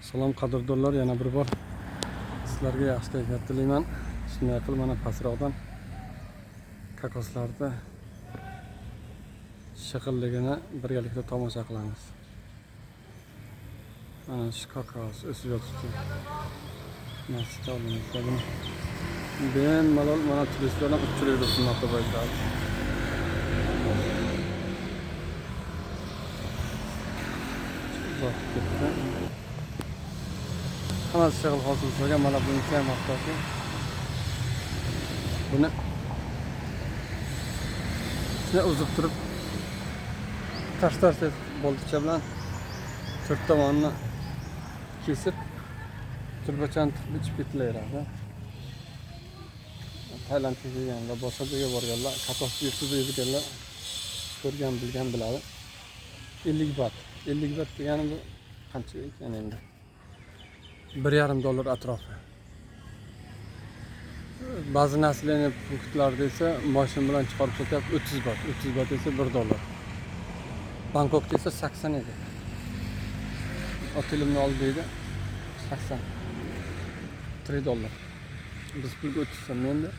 Salom qadrdonlar, yana bir bor sizlarga yaxshi kayfiyat tilayman. Shunday qilib mana pastroqdan kokoslarda shiqilligini birgalikda tomosha qilamiz. Mana shu kokos o'sib yotibdi. Nasib olamizda buni. Bemalol mana turistlardan uchirib sunatda bo'ladi. Hammasi shag'al hosil qilgan, mana bunisi ham hattoki buni shunday uzib turib tashlash bolticha bilan to'rt tomonini kesib turbachani bichib ketilaveradi. Tailandga kelganlar, boshqa joyga borganlar, kokos yurtida yurganlar ko'rgan, bilgan biladi. 50 baht. 50 baht degani bu qancha ekan endi? $1,5 atrofi. Ba'zi naslini punktlarda esa mashina bilan chiqarib sotyapti 30 baht. 30 baht esa $1. Bangkokda esa 80 edi. Otelimni oldida 80. $3. Biz pulga 30 so'm, menda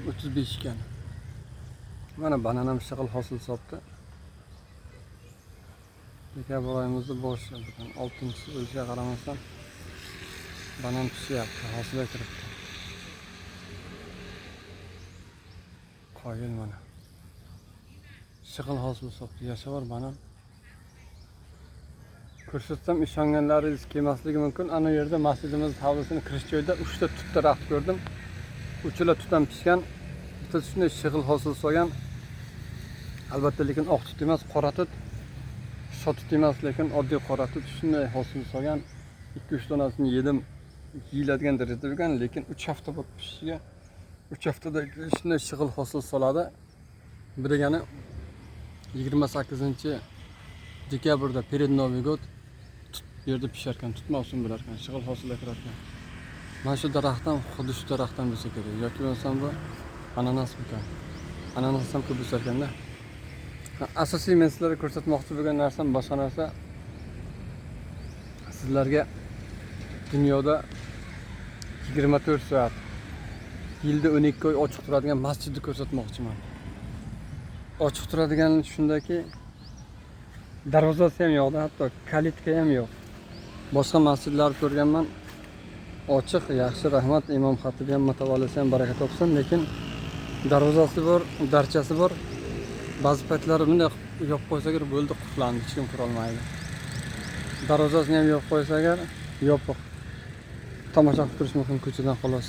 35 ekan. Mana bananam shag'al hosil hisobda. Dekabrayimizda boshladik. 6-chi o'lchaga qaramasdan banan pishyapti, hosil kiribdi. Qoyil mana. Shag'al hosil hisobda yashar banan. Ko'rsatsam ishonganlaringiz kelmasligi mumkin. Ana yerda masjidimiz hovlisini kirish joyida 3 ta tut daraxt ko'rdim. Uchala tutdan pishgan. Bitta shunday shag'al hosil solgan. Albatta lekin oq tut emas, qora tut. Sotib emas, lekin oddiy qora tut shunday hosil solgan. 2-3 donasini yedim. Yeyiladigan darajada bo'lgan, lekin 3 hafta bo'lib pishishiga 3 haftada shunday shag'al hosil soladi. Birgani 28-dekabrda перед Новый год yerda pishar ekan, tut mavsum bo'lar ekan, shag'al hosil kirar ekan. Mana shu daraxtdan, xuddi shu daraxtdan bo'lsa kerak. Yoki bo'lmasa bu ananas ekan. Ananas ham ko'p o'sar ekanda. Asosiy men sizlarga ko'rsatmoqchi bo'lgan narsam boshqa narsa. Sizlarga dunyoda 24 soat yilda 12 oy ochiq turadigan masjidni ko'rsatmoqchiman. Ochiq turadigani shundaki, darvozasi ham yo'q, hatto kalitka ham yo'q. Boshqa masjidlarni ko'rganman. Ochiq, yaxshi, rahmat, imom xatibi ham, mutavalisi ham baraka topsin, lekin darvozasi bor, darchasi bor. Ba'zi paytlari bunday yopib qo'ysa agar bo'ldi, qulflandi, hech kim kira olmaydi. Darvozasini ham yopib qo'ysa agar yopiq. Tomosha qilib turish mumkin ko'chadan xolos.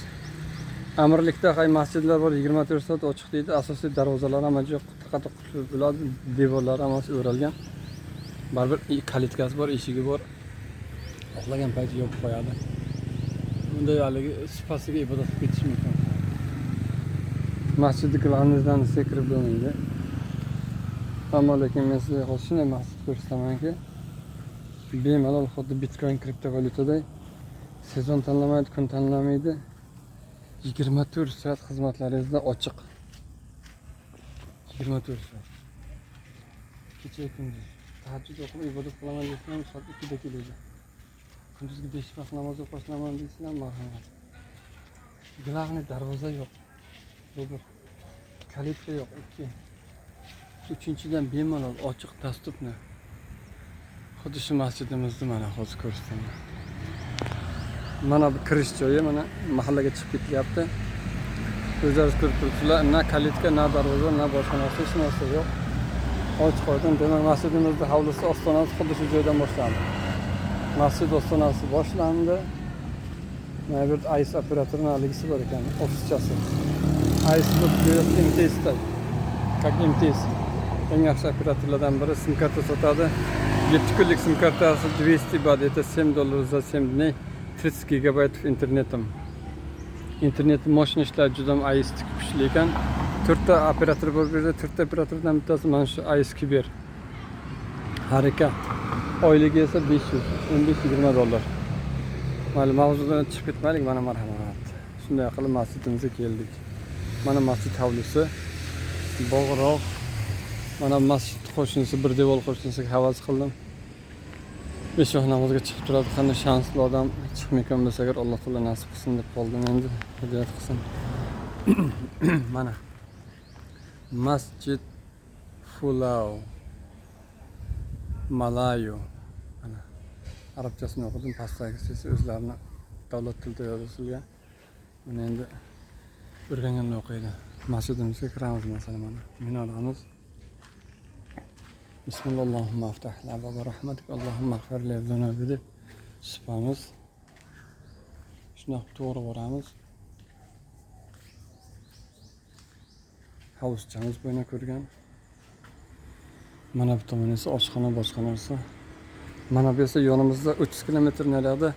Amirlikda hay masjidlar bor, 24 soat ochiq deydi. Asosiy darvozalar ham yo'q, faqat qulf bo'ladi, devorlari ham o'ralgan. Baribir kalitkasi bor, eshigi bor. Xohlagan payti yopib qo'yadi. Bunday haligi sipasiga ibodat qilib ketish mumkin. Masjidni qilganingizdan kirib bo'lmaydi. Ammo lekin men sizga hozir shunday masjid ko'rsatamanki, bemalol xuddi Bitcoin kriptovalyutaday sezon tanlamaydi, kun tanlamaydi. 24 soat xizmatlaringizda ochiq. 24 soat. Kecha kunduz tahajjud o'qib ibodat qilaman desam, soat 2da keladi. Kunduzgi 5 vaqt namoz o'qishlaman desam, marhamat. Glavni darvoza yo'q. Bu kalitka yo'q. 3-dan bemalol ochiq dasturni. Xuddi shu masjidimizni mana hozir ko'rsataman. Mana bu kirish joyi, mana mahallaga chiqib ketyapti. O'zingiz ko'rib turibsizlar, na kalitka, na darvoza, na boshqa narsa, hech narsa yo'q. Ochiq qo'ydim. Demak, masjidimizning hovlisi, ostonasi xuddi shu joydan boshlandi. Masjid ostonasi boshlandi. Mana bu ICE operatorining haligisi bor ekan, ofischasi. ICE bu MTSda. Как MTS. Eng yaxshi operatorlardan biri sim karta sotadi. 7 kunlik sim kartasi 200 baht, это $7 за 7 дней, 30 gigabayt internetim. Internet mashina ishlar juda ham ICE kuchli ekan. 4 ta operator bor bu yerda, 4 ta operatordan bittasi mana shu ICE Kiber. Harika. Oyligi esa $15-20. Mayli, mavzudan chiqib ketmaylik, mana marhamat. Shunday qilib masjidimizga keldik. Mana masjid hovlisi. Bog'roq. Mana masjid qo'shnisi, bir devor qo'shnisiga havas qildim. besh vaqt namozga chiqib turadi. Qanday shansli odam chiqmayotgan bo'lsa agar Alloh taolo nasib qilsin deb qoldim endi. Hidayat qilsin. Mana Masjid Fulau Malayu. Mana arabchasini o'qidim, pastdagisi esa o'zlarini davlat tilida yozilgan. Buni endi o'rganganlar o'qiydi. Masjidimizga kiramiz masalan mana. Minoramiz. Bismillahirrohmanirrohim. Aftah va rahmatik. Allohumma ighfir li zunubi deb sifamiz. Shuna to'g'ri boramiz. Havuzchamiz bo'yna ko'rgan. Mana bu tomon esa oshxona boshxonasi. Mana bu esa yonimizda 30 kilometr narida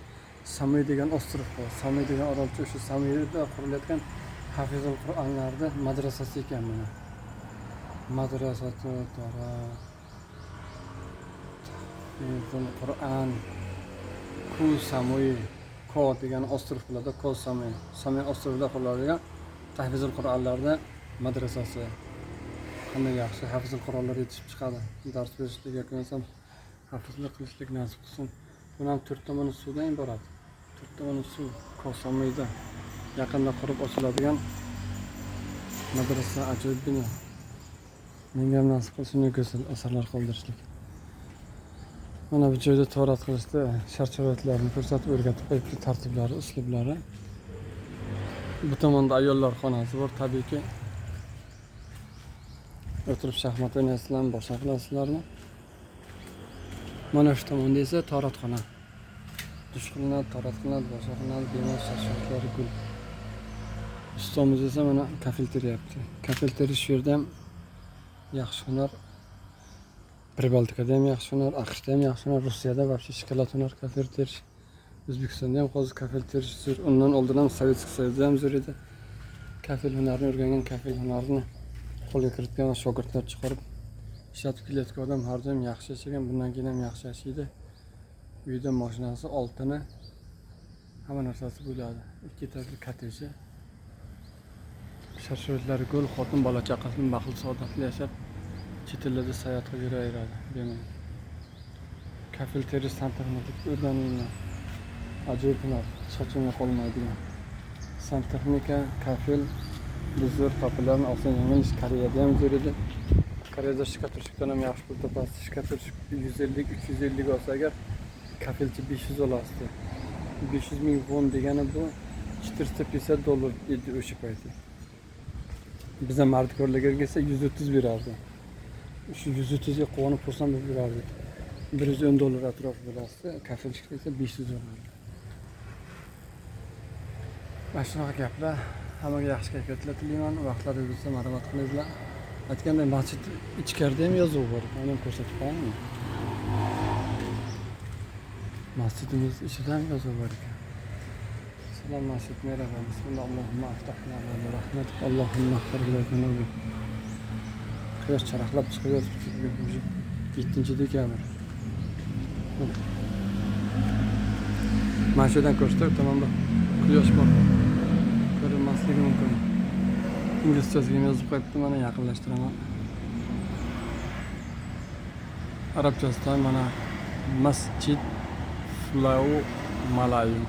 Samiy degan ostrov bor. Samiy degan orolcha, o'sha Samiyda qurilayotgan Hafizul Qur'onlarda madrasasi ekan mana. Madrasati tora Hafizul Qur'on Ku Samiy Ko degan ostrov bo'ladi. Ko Samiy. Samiy ostrovida quriladigan Hafizul Qur'onlarda madrasasi. Qanday yaxshi hafizul Qur'onlar yetishib chiqadi. Dars berishlik yoki bo'lmasam hafizlik qilishlik nasib qilsin. Buni ham 4 tomoni suvdan iborat. 4 tomoni suv Kosamiyda yaqinda qurib ochiladigan madrasa ajoyib bino. Menga ham nasib qilsin shunday go'zal asarlar qoldirishlik. Mana bu joyda to'rat qilishda shart-sharoitlarni ko'rsatib o'rgatib qo'yibdi, tartiblari, uslublari. Bu tomonda ayollar xonasi bor, tabiiyki. O'tirib shaxmat o'ynaysizlarmi, boshqa qilasizlarmi? Mana shu tomonda esa toratxona. Dush qilinadi, torat qilinadi, boshqa qilinadi, bemalol shart-sharoitlari gul. Ustomuz esa mana kafil teryapti. Kafil terish shu yerda ham yaxshi hunar. Pribaltikada ham yaxshi hunar, AQShda ham yaxshi hunar, Rossiyada вообще shokolad hunar kafil terish. O'zbekistonda ham hozir kafil terish zo'r. Undan oldin ham Sovetskiy Soyuzda ham zo'r edi. Kafil hunarini o'rgangan, kafil hunarini qo'lga kiritgan shogirdlar chiqarib ishlatib kelayotgan odam har doim yaxshi yashagan, bundan keyin ham yaxshi yashaydi. Uyida mashinasi, oltini, hamma narsasi bo'ladi. Ikki etажli kotteji. Shart-sharoitlari go'l, xotin bola chaqasi bilan baxtli saodatli yashab, chet ellarda sayohat qilib yuraveradi. Demak, kafil terish santexnik o'rganilgan. Ajoyib hunar, sochimga qolmaydigan. Santexnika, kafil bu zo'r populyarni oson yengilish. Koreyada ham zo'r edi. Koreyada shika turishdan ham yaxshi pul topasiz. Shika turish 150-350 olsa agar kafilchi 500 olasizdi. 500 ming won degani bu $450 edi o'sha payti. Bizda mardkorlarga kelsa 130 berardi. Shu 130 ga quvonib xursand bo'lib yurardik. $110 atrofi bo'lsa, kafilchilik esa 500 oladi. Mana shunaqa gaplar. Hammaga yaxshi kayfiyatlar tilayman. Vaqtlaringiz bo'lsa marhamat qilinglar. Aytganday masjid ichkarida ham yozuv bor. Uni ham ko'rsatib qo'yaymi? Masjidimiz ichida ham yozuv bor ekan. Salom masjid merhaba. Bismillah Allohumma aftah va rahmat. Allohumma ighfir li zunubi. Quyosh charaqlab chiqib yotibdi. 7-dekabr. Mana shu yerdan ko'rsatib, tomonda quyosh bor. Ko'rinmasligi mumkin. Inglizchasiga yozib qo'yibdi, mana yaqinlashtiraman. Arabchasida mana Masjid Fulau Malayu.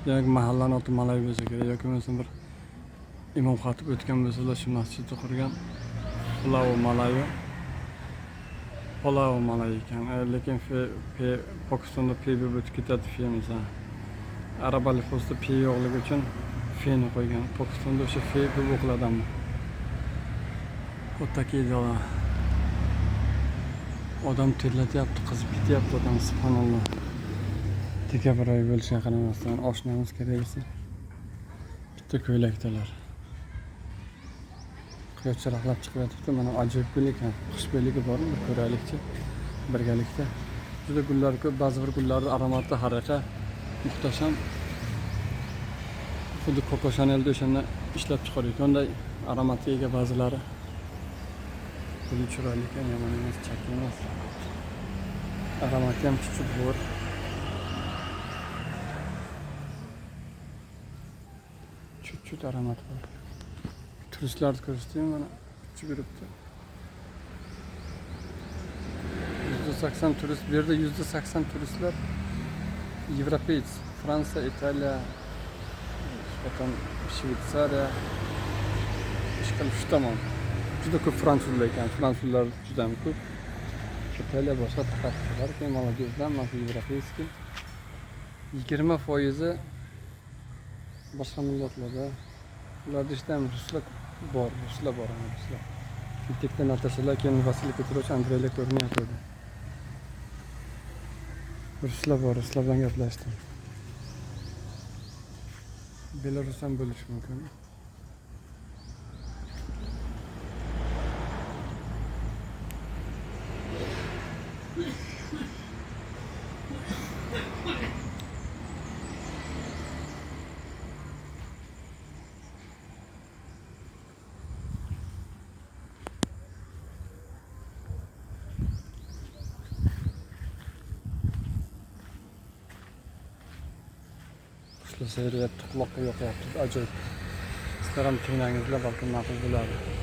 Demak, mahallaning oti Malayu bo'lsa kerak yoki bo'lmasa bir imom xatib o'tgan bo'lsalar shu masjidni qurgan Fulau Malayu. Fulau Malayu ekan. Lekin Pokistonda P deb o'tib ketadi filmda. Arab alifbosida P yo'qligi uchun F'ni qo'ygan. Pokistonda o'sha F deb o'qiladimi? O'taki odam terlatyapti, qizib ketyapti odam, subhanalloh. Dekabr oyi bo'lishiga qaramasdan oshnamiz kerak bo'lsa bitta ko'ylakdalar. Quyosh charaqlab chiqib yotibdi. Mana ajoyib gul ekan. Xushbo'yligi bormi? Bir ko'raylikchi birgalikda. Juda gullar ko'p, ba'zi bir gullarning aromati haraqa muhtasham. Xuddi Coco Chanel'da o'shanda ishlab chiqarayotgan unday aromatiga ega ba'zilari. Buni chiroyli ekan, yomon emas, chakki emas. Aromati ham chuchuk bor. Chuchuk aromat bor. Turistlarni ko'rsatdim, mana uchib yuribdi. %80 turist, bu yerda %80 turistlar Yevropeец. Fransiya, Italiya, nisbatan Shveysariya, ishqilib shu tomon. Juda ko'p fransuzlar ekan, fransuzlar juda ham ko'p. Italiya boshqa tarafilar, keyin молодежьdan, mana shu yevropeyskiy 20% boshqa millatlarda. Ularda ishda ham ruslar bor, ruslar. Bitta Natashalar, keyin Vasil Petrovich, Andreylar ko'rinyapti. Ruslar bor, ruslar bilan gaplashdim. Belarus ham bo'lishi mumkin. Qushlar sayryapti, quloqqa yoqyapti. Ajoyib. Sizlar ham tinglangizlar, balki ma'qul bo'ladi.